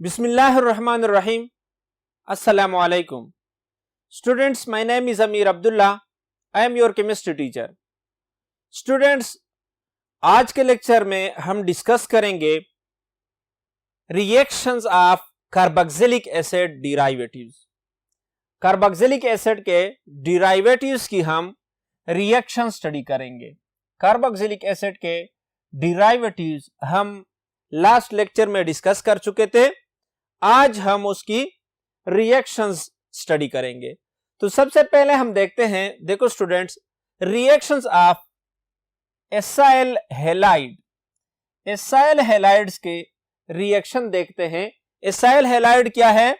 Bismillahirrahmanirrahim. Assalamu alaikum. Students, my name is Amir Abdullah. I am your chemistry teacher. Students, आज के lecture में हम discuss करेंगे reactions of carboxylic acid derivatives. Carboxylic acid के derivatives की हम reaction study करेंगे। कार्बोक्सिलिक एसिड के डिराइवेटिव्स हम लास्ट लेक्चर में डिस्कस कर चुके थे। आज हम उसकी रिएक्शंस स्टडी करेंगे। तो सबसे पहले हम देखते हैं, देखो students, reactions of acyl halide. Acyl halides के रिएक्शन देखते हैं। एसाइल हैलाइड क्या है?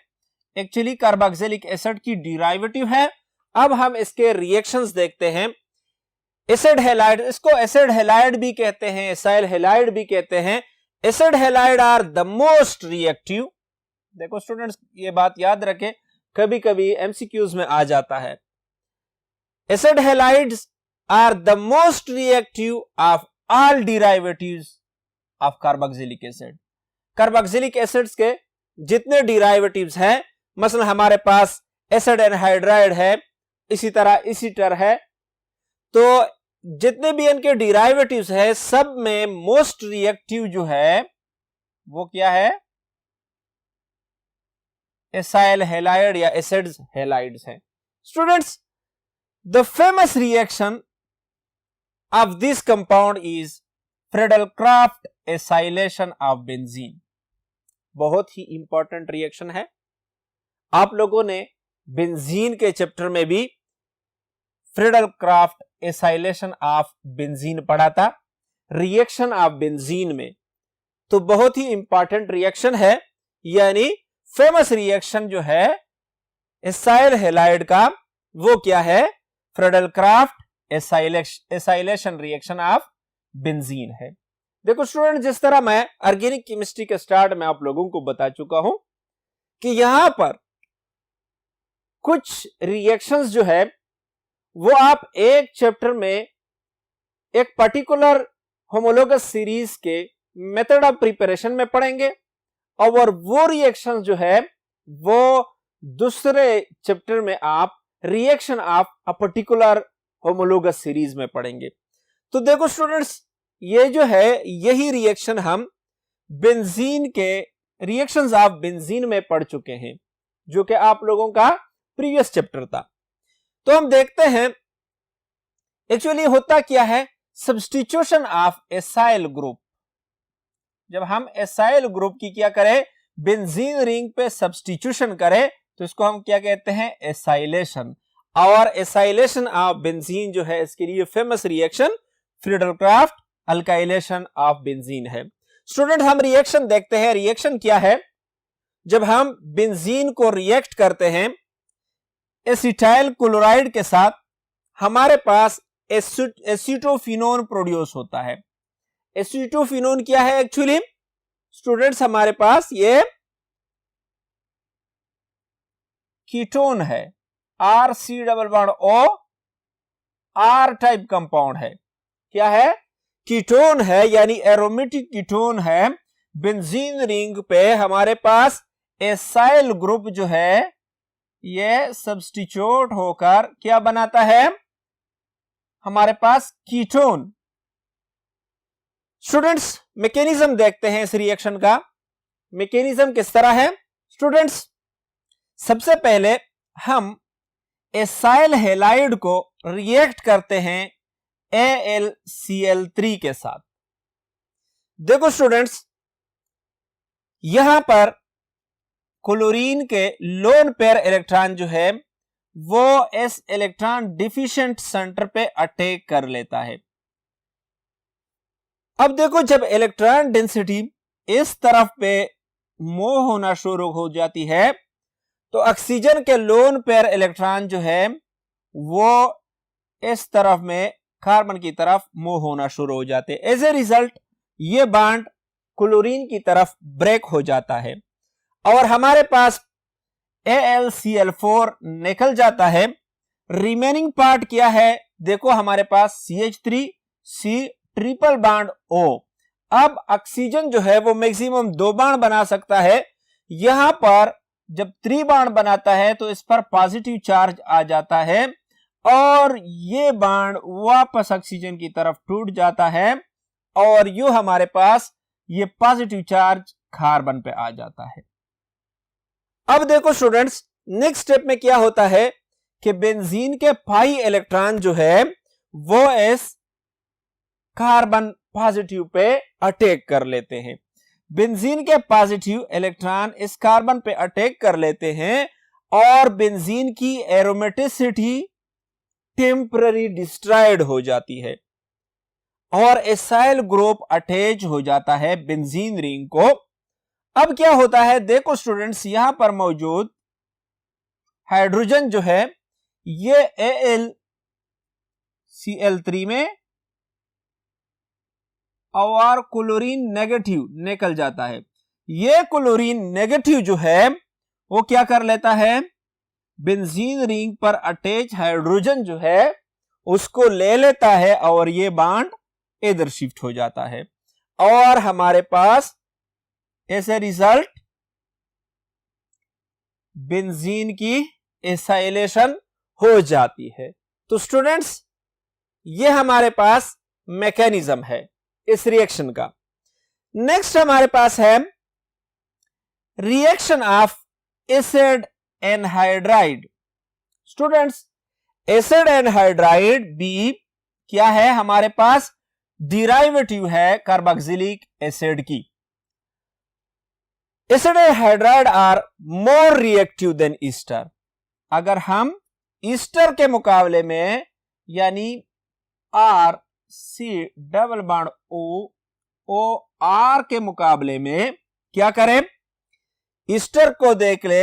एक्चुअली कार्बोक्सिलिक एसिड की डिराइवेटिव है। अब हम इसके रिएक्शंस देखते हैं। एसिड हैलाइड, इसको एसिड हैलाइड भी कहते हैं, एसाइल हैलाइड भी कहते हैं। Acid halide are the most reactive. देखो स्टूडेंट्स, ये बात याद रखें, कभी कभी एमसीक्यूज में आ जाता है। Acid halides are the most reactive of all derivatives of carboxylic acid. Carboxylic acids के जितने डिराइवेटिव्स हैं, मसलन हमारे पास एसिड एनहाइड्राइड है, इसी तरह एसीटर है, तो जितने भी इनके डिराइवेटिव्स है सब में मोस्ट रिएक्टिव जो है वो क्या है? एसाइल हैलाइड या एसिड हैलाइड्स है। Students, the famous reaction of this compound is Friedel-craft acylation of benzene. बहुत ही इंपॉर्टेंट रिएक्शन है। आप लोगों ने बेंजीन के चैप्टर में भी फ्रेडल-क्राफ्ट एसाइलेशन ऑफ बेंजीन पढ़ा था, रिएक्शन ऑफ बेंजीन में। तो बहुत ही इंपॉर्टेंट रिएक्शन है, यानी फेमस रिएक्शन जो है एसाइल हैलाइड का, वो क्या है? Friedel-craft acylation reaction of benzene है। देखो स्टूडेंट, जिस तरह मैं ऑर्गेनिक केमिस्ट्री के स्टार्ट में आप लोगों को बता चुका हूं कि यहां पर कुछ रिएक्शंस जो है वो आप एक चैप्टर में एक पर्टिकुलर होमोलोगस सीरीज के मेथड ऑफ प्रिपरेशन में पढ़ेंगे, और वो रिएक्शन जो है वो दूसरे चैप्टर में आप reaction of a particular homologous series में पढ़ेंगे। तो देखो स्टूडेंट्स, ये जो है यही रिएक्शन हम बेंजीन के रिएक्शंस ऑफ बेंजीन में पढ़ चुके हैं, जो कि आप लोगों का प्रीवियस चैप्टर था। तो हम देखते हैं एक्चुअली होता क्या है। Substitution of acyl group. जब हम एसाइल ग्रुप की क्या करें, बेंजीन रिंग पे सब्स्टिट्यूशन करें, तो इसको हम क्या कहते हैं? एसाइलेशन। और एसाइलेशन ऑफ बेंजीन जो है, इसके लिए famous reaction Friedel-craft alkylation of benzene है। स्टूडेंट, हम रिएक्शन देखते हैं। रिएक्शन क्या है? जब हम बेंजीन को रिएक्ट करते हैं एसिटाइल क्लोराइड के साथ, हमारे पास एसीटोफिनोन प्रोड्यूस होता है। एसीटोफिनोन क्या है एक्चुअली? स्टूडेंट्स, हमारे पास ये कीटोन है, RC double bond O, R type compound है। क्या है? कीटोन है, यानी एरोमेटिक कीटोन है। बेंजीन रिंग पे हमारे पास एसाइल ग्रुप जो है ये सब्स्टिट्यूट होकर क्या बनाता है? हमारे पास कीटोन। स्टूडेंट्स, मैकेनिज्म देखते हैं इस रिएक्शन का। मैकेनिज्म किस तरह है? स्टूडेंट्स, सबसे पहले हम एसाइल हैलाइड को रिएक्ट करते हैं AlCl3 के साथ। देखो स्टूडेंट्स, यहां पर क्लोरीन के लोन पेयर इलेक्ट्रॉन जो है वो इस इलेक्ट्रॉन डिफिशिएंट सेंटर पे अटैक कर लेता है। अब देखो, जब इलेक्ट्रॉन डेंसिटी इस तरफ पे मूव होना शुरू हो जाती है, तो ऑक्सीजन के लोन पेयर इलेक्ट्रॉन जो है वो इस तरफ में कार्बन की तरफ मूव होना शुरू हो जाते हैं। एज ए रिजल्ट ये बॉन्ड क्लोरीन की तरफ ब्रेक हो जाता है और हमारे पास AlCl4 निकल जाता है। रिमेनिंग पार्ट क्या है? देखो, हमारे पास CH3C ट्रिपल बॉन्ड O। अब ऑक्सीजन जो है वो मैक्सिमम 2 बॉन्ड बना सकता है, यहां पर जब त्रिबाण बनाता है तो इस पर पॉजिटिव चार्ज आ जाता है और ये बाण वापस ऑक्सीजन की तरफ टूट जाता है और यू हमारे पास ये पॉजिटिव चार्ज कार्बन पे आ जाता है। अब देखो स्टूडेंट्स, नेक्स्ट स्टेप में क्या होता है कि बेंजीन के पाई इलेक्ट्रॉन जो है वो इस कार्बन पॉजिटिव पे अटैक कर लेते हैं। बेंजीन के पॉजिटिव इलेक्ट्रॉन इस कार्बन पे अटैक कर लेते हैं और बेंजीन की एरोमेटिसिटी टेम्पररी डिस्ट्रॉयड हो जाती है और एसाइल ग्रुप अटैच हो जाता है बेंजीन रिंग को। अब क्या होता है, देखो स्टूडेंट्स, यहां पर मौजूद हाइड्रोजन जो है ये AlCl3 में और क्लोरीन नेगेटिव निकल जाता है। ये क्लोरीन नेगेटिव जो है वो क्या कर लेता है, बेंजीन रिंग पर अटैच हाइड्रोजन जो है उसको ले लेता है और ये बॉन्ड इधर शिफ्ट हो जाता है और हमारे पास ऐसे रिजल्ट बेंजीन की एसाइलेशन हो जाती है। तो स्टूडेंट्स, ये हमारे पास मैकेनिज्म है इस रिएक्शन का। नेक्स्ट हमारे पास है reaction of acid anhydride. Students, acid anhydride बी क्या है, हमारे पास डिराइवेटिव है कार्बोक्सिलिक एसिड की। Acid anhydride are more reactive than ester. अगर हम ईस्टर के मुकाबले में यानी R C double bond O R के मुकाबले में क्या करें, ईस्टर को देख ले,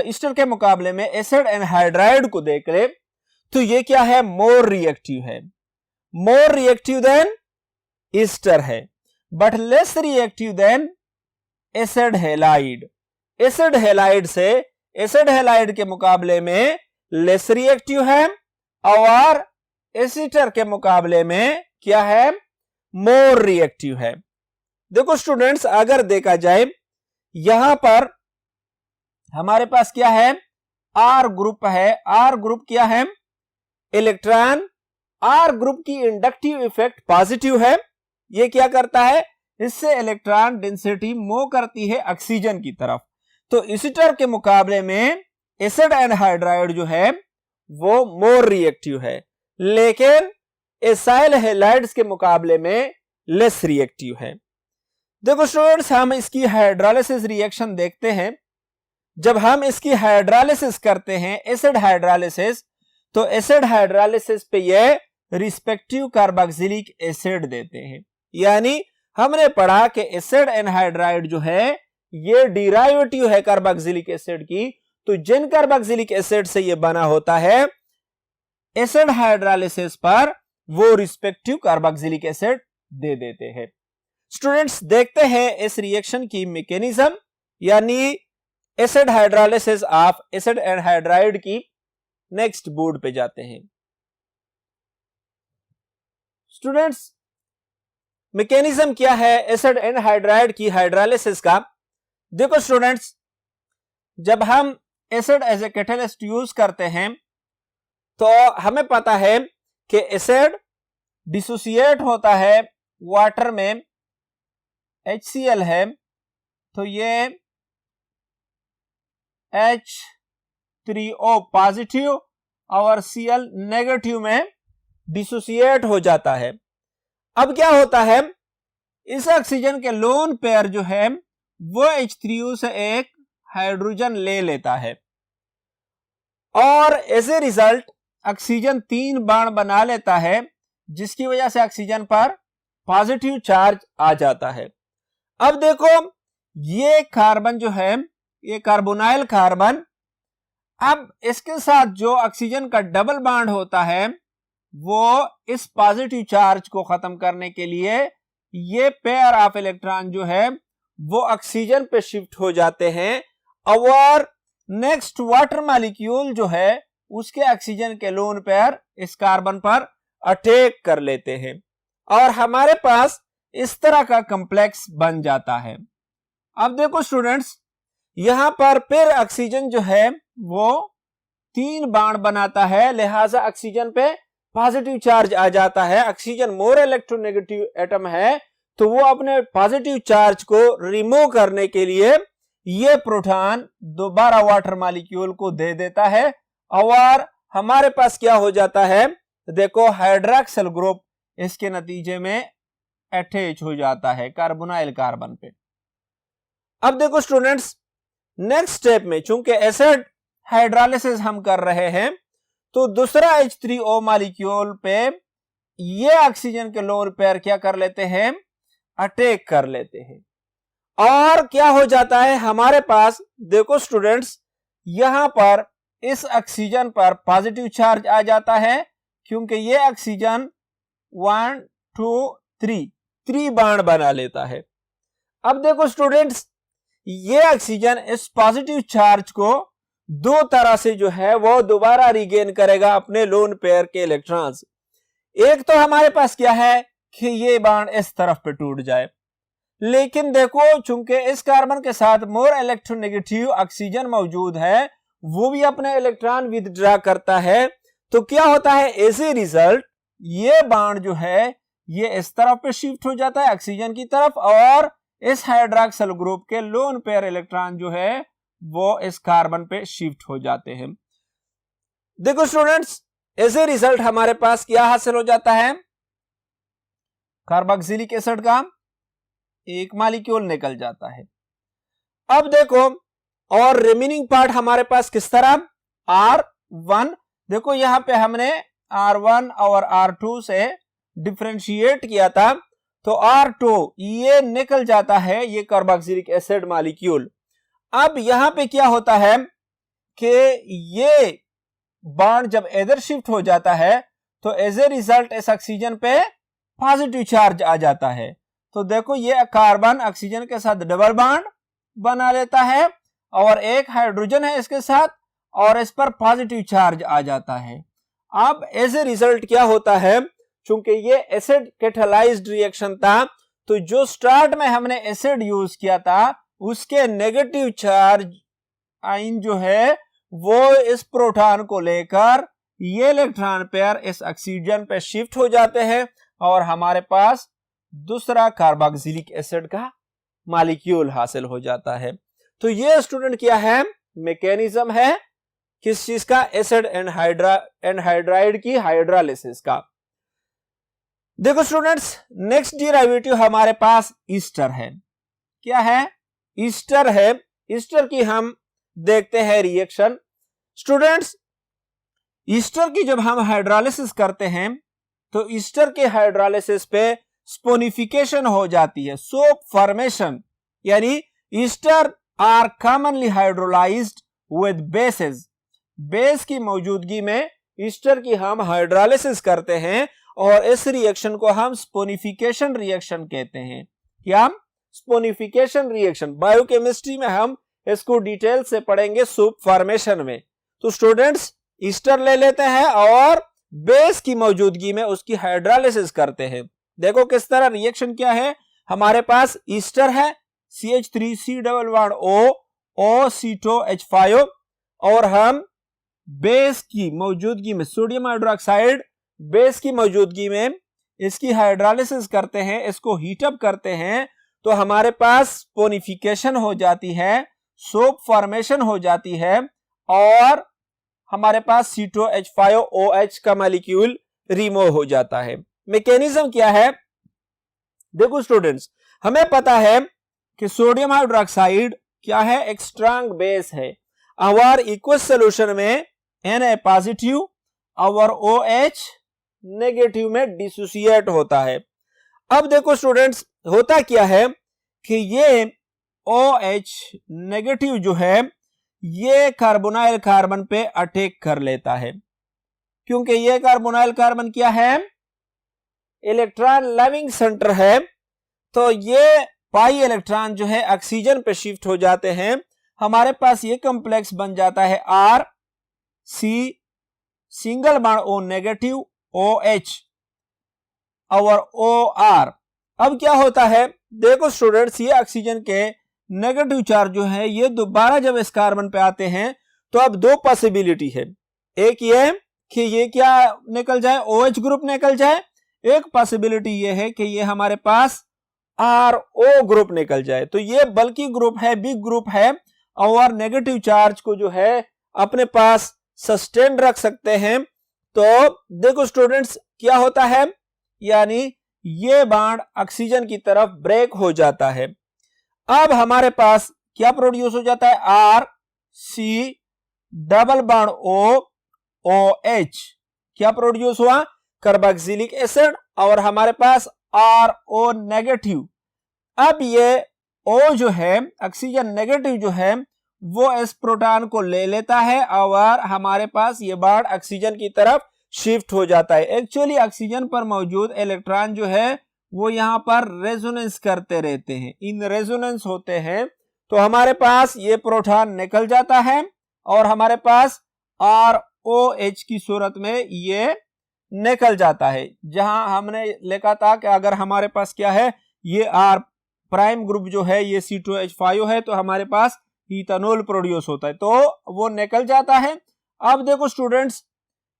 ईस्टर के मुकाबले में एसिड एनहाइड्राइड को देख ले तो ये क्या है, मोर रिएक्टिव है, मोर रिएक्टिव देन ईस्टर है, but less reactive than acid halide. Acid halide से एसिड हैलाइड के मुकाबले में लेस रिएक्टिव है और एसीटर के मुकाबले में क्या है, मोर रिएक्टिव है। देखो स्टूडेंट्स, अगर देखा जाए यहां पर हमारे पास क्या है, आर ग्रुप है। आर ग्रुप क्या है, इलेक्ट्रॉन। आर ग्रुप की इंडक्टिव इफेक्ट पॉजिटिव है। ये क्या करता है, इससे इलेक्ट्रॉन डेंसिटी मूव करती है ऑक्सीजन की तरफ। तो एसीटर के मुकाबले में एसिड एनहाइड्राइड जो है वो मोर रिएक्टिव है, लेकिन एसाइल हैलाइड्स के मुकाबले में लेस रिएक्टिव है। देखो स्टूडेंट्स, हम इसकी हाइड्रोलिसिस रिएक्शन देखते हैं। जब हम इसकी हाइड्रोलिसिस करते हैं एसिड हाइड्रोलिसिस, तो एसिड हाइड्रोलिसिस पे ये रिस्पेक्टिव कार्बोक्सिलिक एसिड देते हैं। यानी हमने पढ़ा कि एसिड एनहाइड्राइड जो है ये डिराइवेटिव है कार्बोक्सिलिक एसिड की, तो जिन कार्बोक्सिलिक एसिड से ये बना होता है एसिड हाइड्रोलिसिस पर वो रिस्पेक्टिव कार्बोक्सिलिक एसिड दे देते हैं। स्टूडेंट्स, देखते हैं इस रिएक्शन की मैकेनिज्म यानी acid hydrolysis of acid anhydride की। नेक्स्ट बोर्ड पे जाते हैं। स्टूडेंट्स, मैकेनिज्म क्या है एसिड एनहाइड्राइड की हाइड्रोलिसिस का। देखो स्टूडेंट्स, जब हम acid as a catalyst use करते हैं तो हमें पता है कि एसिड डिसोसिएट होता है वाटर में, HCl है तो ये H3O पॉजिटिव और Cl नेगेटिव में डिसोसिएट हो जाता है। अब क्या होता है, इस ऑक्सीजन के लोन पेयर जो है वो H3O से एक हाइड्रोजन ले लेता है और एज ए रिजल्ट ऑक्सीजन 3 बाण बना लेता है, जिसकी वजह से ऑक्सीजन पर पॉजिटिव चार्ज आ जाता है। अब देखो ये कार्बन जो है ये कार्बोनाइल कार्बन, अब इसके साथ जो ऑक्सीजन का डबल बॉन्ड होता है वो इस पॉजिटिव चार्ज को खत्म करने के लिए ये पेयर ऑफ इलेक्ट्रॉन जो है वो ऑक्सीजन पे शिफ्ट हो जाते हैं और नेक्स्ट वाटर मॉलिक्यूल जो है उसके ऑक्सीजन के लोन पेयर इस कार्बन पर अटैक कर लेते हैं और हमारे पास इस तरह का कॉम्प्लेक्स बन जाता है। अब देखो स्टूडेंट्स, यहां पर फिर ऑक्सीजन जो है वो 3 बाण बनाता है, लिहाजा ऑक्सीजन पे पॉजिटिव चार्ज आ जाता है। ऑक्सीजन मोर इलेक्ट्रोनेगेटिव एटम है, तो वो अपने पॉजिटिव चार्ज को रिमूव करने के लिए ये प्रोटॉन दोबारा वाटर मॉलिक्यूल को दे देता है और हमारे पास क्या हो जाता है, देखो हाइड्रॉक्सिल ग्रुप इसके नतीजे में अटैच हो जाता है कार्बोनाइल कार्बन पे। अब देखो स्टूडेंट्स, नेक्स्ट स्टेप में चूंकि एसिड हाइड्रोलिसिस हम कर रहे हैं, तो दूसरा H3O मॉलिक्यूल पे ये ऑक्सीजन के लोन पेयर क्या कर लेते हैं, अटैक कर लेते हैं। और क्या हो जाता है हमारे पास, देखो स्टूडेंट्स, यहां पर इस ऑक्सीजन पर पॉजिटिव चार्ज आ जाता है क्योंकि ये ऑक्सीजन 1 2 3 बाण बना लेता है। अब देखो स्टूडेंट्स, ये ऑक्सीजन इस पॉजिटिव चार्ज को दो तरह से जो है वो दोबारा रिगेन करेगा अपने लोन पेयर के इलेक्ट्रॉन्स। एक तो हमारे पास क्या है कि ये बाण इस तरफ पे टूट जाए, लेकिन देखो चूंकि इस कार्बन के साथ मोर इलेक्ट्रोनेगेटिव ऑक्सीजन मौजूद है, वो भी अपने इलेक्ट्रॉन विथड्रॉ करता है, तो क्या होता है, एज ए रिजल्ट ये बाण जो है ये इस तरफ पे शिफ्ट हो जाता है ऑक्सीजन की तरफ, और इस हाइड्रॉक्सिल ग्रुप के लोन पेयर इलेक्ट्रॉन जो है वो इस कार्बन पे शिफ्ट हो जाते हैं। देखो स्टूडेंट्स, एज ए रिजल्ट हमारे पास क्या हासिल हो जाता है, कार्बोक्सिलिक एसिड का एक मॉलिक्यूल निकल जाता है। अब देखो, और रिमेनिंग पार्ट हमारे पास किस तरह, R1, देखो यहां पे हमने R1 और R2 से डिफरेंशिएट किया था, तो R2 ये निकल जाता है, ये कार्बोक्सिलिक एसिड मॉलिक्यूल। अब यहां पे क्या होता है कि ये बॉन्ड जब इधर शिफ्ट हो जाता है, तो एज ए रिजल्ट इस ऑक्सीजन पे पॉजिटिव चार्ज आ जाता है। तो देखो ये कार्बन ऑक्सीजन के साथ डबल बॉन्ड बना लेता है और एक हाइड्रोजन है इसके साथ, और इस पर पॉजिटिव चार्ज आ जाता है। अब एज ए रिजल्ट क्या होता है, चूंकि ये एसिड कैटालाइज्ड रिएक्शन था, तो जो स्टार्ट में हमने एसिड यूज किया था उसके नेगेटिव चार्ज आयन जो है वो इस प्रोटॉन को लेकर ये इलेक्ट्रॉन पेयर इस ऑक्सीजन पे शिफ्ट हो जाते हैं और हमारे पास दूसरा कार्बोक्सिलिक एसिड का मॉलिक्यूल हासिल हो जाता है। तो ये स्टूडेंट क्या है, मैकेनिज्म है किस चीज का, एसिड एनहाइड्राइड की हाइड्रोलिसिस का। देखो स्टूडेंट्स, नेक्स्ट डेरिवेटिव हमारे पास ईस्टर है। क्या है, ईस्टर है। ईस्टर की हम देखते हैं रिएक्शन। स्टूडेंट्स, ईस्टर की जब हम हाइड्रोलिसिस करते हैं तो ईस्टर के हाइड्रोलिसिस पे स्पोनिफिकेशन हो जाती है, सोप फॉर्मेशन, यानी ester are commonly hydrolysed with bases. Base की मौजूदगी में ईस्टर की हम हाइड्रोलिसिस करते हैं और इस रिएक्शन को हम स्पोनिफिकेशन रिएक्शन कहते हैं। क्या, स्पोनिफिकेशन रिएक्शन। बायोकेमिस्ट्री में हम इसको डिटेल से पढ़ेंगे सूप फॉर्मेशन में। तो स्टूडेंट्स, ईस्टर ले लेते हैं और बेस की मौजूदगी में उसकी हाइड्रोलिसिस करते हैं। देखो किस तरह रिएक्शन क्या है, हमारे पास ईस्टर है CH3C11O OC2H5, और हम बेस की मौजूदगी में सोडियम हाइड्रोक्साइड बेस की मौजूदगी में इसकी हाइड्रोलिसिस करते हैं, इसको हीटअप करते हैं, तो हमारे पास स्पोनिफिकेशन हो जाती है, सोप फॉर्मेशन हो जाती है और हमारे पास C2H5OH का मॉलिक्यूल रिमूव हो जाता है। मैकेनिज्म क्या है, देखो स्टूडेंट्स, हमें पता है कि सोडियम हाइड्रोक्साइड क्या है, एक स्ट्रांग बेस है। और इक्वस सॉल्यूशन में Na पॉजिटिव और OH नेगेटिव में डिसोसिएट होता है। अब देखो स्टूडेंट्स, होता क्या है कि ये OH नेगेटिव जो है ये कार्बोनाइल कार्बन पे अटैक कर लेता है, क्योंकि ये कार्बोनाइल कार्बन क्या है, इलेक्ट्रॉन लविंग सेंटर है। तो ये पाई इलेक्ट्रॉन जो है ऑक्सीजन पे शिफ्ट हो जाते हैं, हमारे पास ये कॉम्प्लेक्स बन जाता है RC single bond O negative OH और OR। अब क्या होता है, देखो स्टूडेंट्स, ये ऑक्सीजन के नेगेटिव चार्ज जो है ये दोबारा जब इस कार्बन पे आते हैं तो अब दो पॉसिबिलिटी है। एक ये कि ये क्या निकल जाए, OH ग्रुप निकल जाए। एक पॉसिबिलिटी ये है कि ये हमारे पास RO ग्रुप निकल जाए। तो ये बल्कि ग्रुप है, बिग ग्रुप है और नेगेटिव चार्ज को जो है अपने पास सस्टेन रख सकते हैं। तो देखो स्टूडेंट्स क्या होता है, यानी ये बॉन्ड ऑक्सीजन की तरफ ब्रेक हो जाता है। अब हमारे पास क्या प्रोड्यूस हो जाता है, RC डबल बॉन्ड OH क्या प्रोड्यूस हुआ, कार्बोक्सिलिक एसिड, और हमारे पास RO नेगेटिव। अब ये O जो है ऑक्सीजन नेगेटिव जो है वो इस प्रोटॉन को ले लेता है और हमारे पास ये बॉन्ड ऑक्सीजन की तरफ शिफ्ट हो जाता है। एक्चुअली ऑक्सीजन पर मौजूद इलेक्ट्रॉन जो है वो यहाँ पर रेजोनेंस करते रहते हैं, इन रेजोनेंस होते हैं। तो हमारे पास ये प्रोटॉन निकल जाता है और हमारे पास ROH की सूरत में ये निकल जाता है। जहां हमने लिखा था कि अगर हमारे पास क्या है, ये R प्राइम ग्रुप जो है ये C2H5 है तो हमारे पास इथेनॉल प्रोड्यूस होता है, तो वो निकल जाता है। अब देखो स्टूडेंट्स,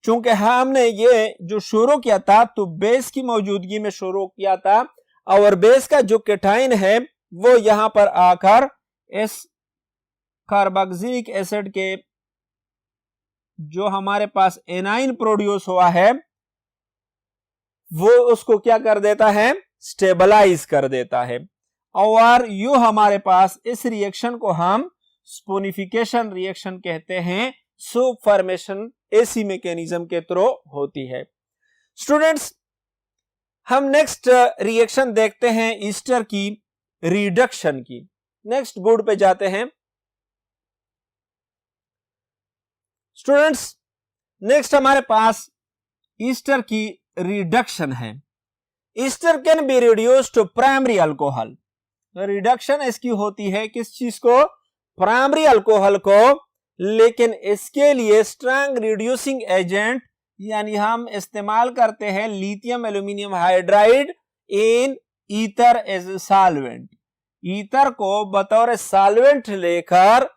चूंकि हमने ये जो शुरू किया था तो बेस की मौजूदगी में शुरू किया था और बेस का जो केटाइन है वो यहां पर आकर इस कार्बोक्सिलिक एसिड के जो हमारे पास एनाइन प्रोड्यूस हुआ है वो उसको क्या कर देता है, स्टेबलाइज कर देता है। और यू हमारे पास इस रिएक्शन को हम स्पूनिफिकेशन रिएक्शन कहते हैं। सूप फॉर्मेशन एसी मैकेनिज्म के थ्रू होती है। स्टूडेंट्स, हम नेक्स्ट रिएक्शन देखते हैं ईस्टर की रिडक्शन की। नेक्स्ट बोर्ड पे जाते हैं स्टूडेंट्स। नेक्स्ट हमारे पास ईस्टर की रिडक्शन है। Ester can be reduced to primary alcohol. Reduction इसकी होती है किस चीज को, प्राइमरी अल्कोहल को, लेकिन इसके लिए स्ट्रॉन्ग रिड्यूसिंग एजेंट यानी हम इस्तेमाल करते हैं lithium aluminium hydride in ether as solvent. Ether को बतौर सॉल्वेंट लेकर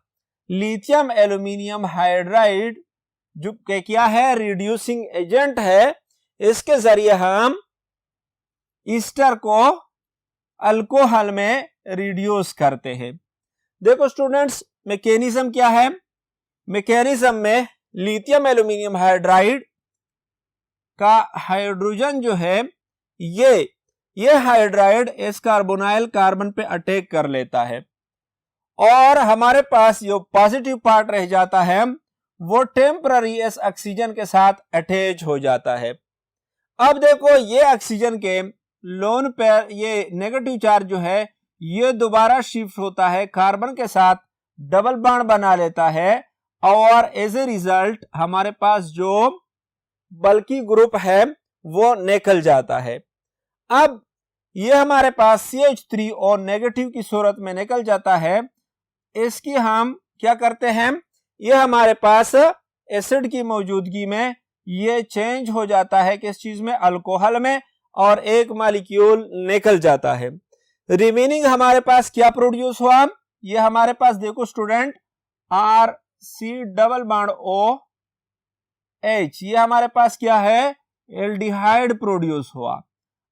लिथियम एल्यूमिनियम हाइड्राइड जो क्या है, रिड्यूसिंग एजेंट है, इसके जरिए हम ईस्टर को अल्कोहल में रिड्यूस करते हैं। देखो स्टूडेंट्स, मैकेनिज्म क्या है, मैकेनिज्म में लिथियम एल्यूमिनियम हाइड्राइड का हाइड्रोजन जो है ये हाइड्राइड इस कार्बोनाइल कार्बन पे अटैक कर लेता है और हमारे पास जो पॉजिटिव पार्ट रह जाता है वो टेम्पररी इस ऑक्सीजन के साथ अटैच हो जाता है। अब देखो ये ऑक्सीजन के लोन पर ये नेगेटिव चार्ज जो है ये दोबारा शिफ्ट होता है, कार्बन के साथ डबल बॉन्ड बना लेता है और एज ए रिजल्ट हमारे पास जो बल्कि ग्रुप है वो निकल जाता है। अब ये हमारे पास CH3O नेगेटिव की सूरत में निकल जाता है। इसकी हम क्या करते हैं, ये हमारे पास एसिड की मौजूदगी में ये चेंज हो जाता है किस चीज में, अल्कोहल में, और एक मॉलिक्यूल निकल जाता है। रिमेनिंग हमारे पास क्या प्रोड्यूस हुआ, ये हमारे पास देखो student RC double bond OH, ये हमारे पास क्या है, एल्डिहाइड प्रोड्यूस हुआ।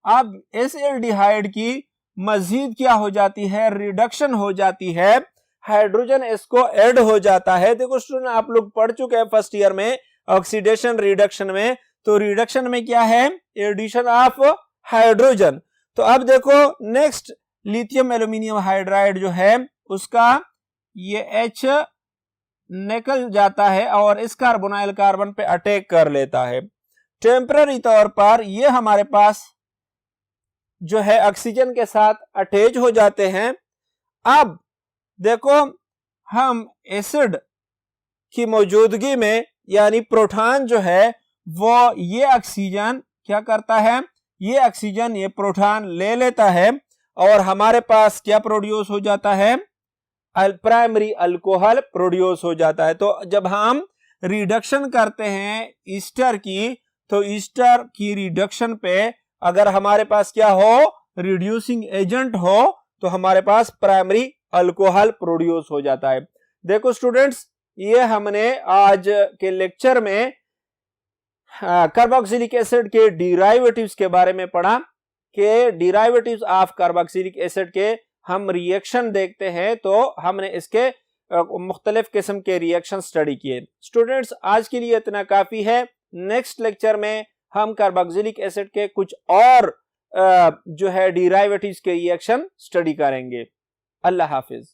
अब इस एल्डिहाइड की मजीद क्या हो जाती है, रिडक्शन हो जाती है, हाइड्रोजन इसको ऐड हो जाता है। देखो स्टूडेंट, आप लोग पढ़ चुके हैं फर्स्ट ईयर में ऑक्सीडेशन रिडक्शन में, तो रिडक्शन में क्या है, एडिशन ऑफ हाइड्रोजन। तो अब देखो नेक्स्ट लिथियम एल्यूमिनियम हाइड्राइड जो है उसका ये H निकल जाता है और इस कार्बोनाइल कार्बन पे अटैक कर लेता है। टेम्पररी तौर पर ये हमारे पास जो है ऑक्सीजन के साथ अटैच हो जाते हैं। अब देखो हम एसिड की मौजूदगी में यानी प्रोटॉन जो है वो ये ऑक्सीजन क्या करता है, ये ऑक्सीजन ये प्रोटॉन ले लेता है और हमारे पास क्या प्रोड्यूस हो जाता है, प्राइमरी अल्कोहल प्रोड्यूस हो जाता है। तो जब हम रिडक्शन करते हैं ईस्टर की, तो ईस्टर की रिडक्शन पे अगर हमारे पास क्या हो, रिड्यूसिंग एजेंट हो, तो हमारे पास प्राइमरी अल्कोहल प्रोड्यूस हो जाता है। देखो स्टूडेंट्स, ये हमने आज के लेक्चर में कार्बोक्सिलिक एसिड के डिराइवेटिव्स के बारे में पढ़ा कि डिराइवेटिव्स ऑफ कार्बोक्सिलिक एसिड के हम रिएक्शन देखते हैं, तो हमने इसके मुख्तलिफ किस्म के रिएक्शन स्टडी किए। स्टूडेंट्स, आज के लिए इतना काफी है। नेक्स्ट लेक्चर में हम कार्बोक्सिलिक एसिड के कुछ और जो है डिराइवेटिव्स के रिएक्शन स्टडी करेंगे। अल्लाह हाफिज।